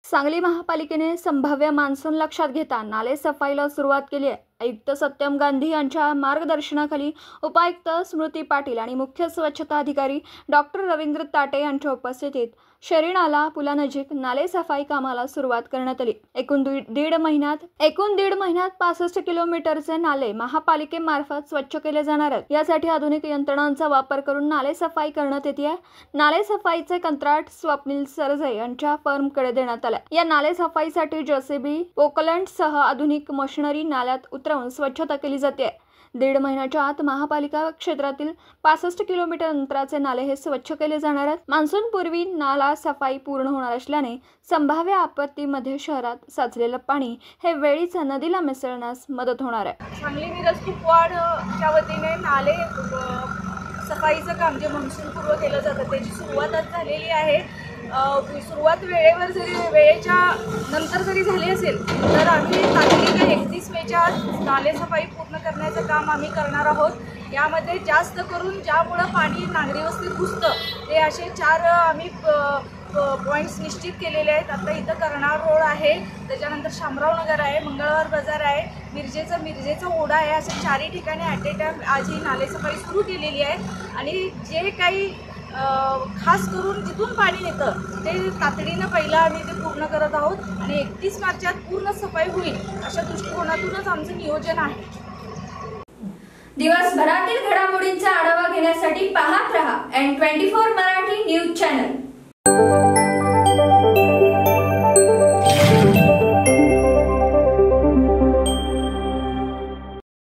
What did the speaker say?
सांगली महापालिकेने संभाव्य मान्सून लक्षात घेता नाले सफाईला सुरुवात केली आहे। आयुक्त सत्यम गांधी यांच्या मार्गदर्शनाखाली उपायुक्त स्मृती पाटील आणि मुख्य स्वच्छता अधिकारी डॉक्टर रवींद्र ताटे यांच्या उपस्थितीत शरीनाला पुलानजीक नाले सफाई कामाला सुरुवात करण्यात आली। एकूण दीड महिन्यात 65 किलोमीटरचे नाले महापालिकेमार्फत स्वच्छ केले जाणार आहेत। यासाठी आधुनिक यंत्रणांचा वापर करून नाले सफाई करण्यात येते आहे। नाले सफाईचे कंत्राट स्वप्नील सरजे यांच्या फर्मकडे देण्यात आले। या नाले सफाईसाठी जेसीबी पोकलंटसह आधुनिक मशिनरी नाल्यात उतरवून स्वच्छता केली जाते। दीड महिन्याच्या आत महापालिका क्षेत्रातील 65 किलोमीटर अंतराचे नाले हे स्वच्छ केले जाणार आहेत। मान्सून पूर्वी नाला सफाई पूर्ण होणार असल्याने संभाव्य आपत्तीमध्ये शहरात साचलेले पाणी हे वेळीच नदीला मिसळण्यास मदत होणार आहे। सांगली मिरज कुपवाडच्या वतीने नाले सफाईचं काम जे मान्सून पूर्व केलं जातं त्याची सुरुवात आज झालेली आहे। सुरुवात वेळेच्या नंतर जरी झाली असेल तर आम्ही तातडीने 31 मेच्या नाले सफाई पूर्ण करण्याचं काम आम्ही करणार आहोत। यामध्ये जास्त करून ज्यामुळं पाणी नागरी वस्तीत घुसतं ते असे 4 आम्ही पॉईंट्स निश्चित केलेले आहेत। आता इथं करणार रोड आहे, त्याच्यानंतर शामराव नगर आहे, मंगळवार बाजार आहे, मिरजेचा ओढा आहे, असे 4 ठिकाणी ॲट ए टाइम आज ही नाले सफाई सुरू केलेली आहे। आणि जे काही खास करून जिथून पाणी येतं ते तातडीनं पहिला आम्ही ते पूर्ण करत आहोत आणि 31 मार्चात पूर्ण सफाई होईल अशा दृष्टिकोनातूनच आमचं नियोजन आहे। दिवसभरातील घडामोडींचा आढावा घेण्यासाठी पाहत रहा N24 मराठी न्यूज चॅनल।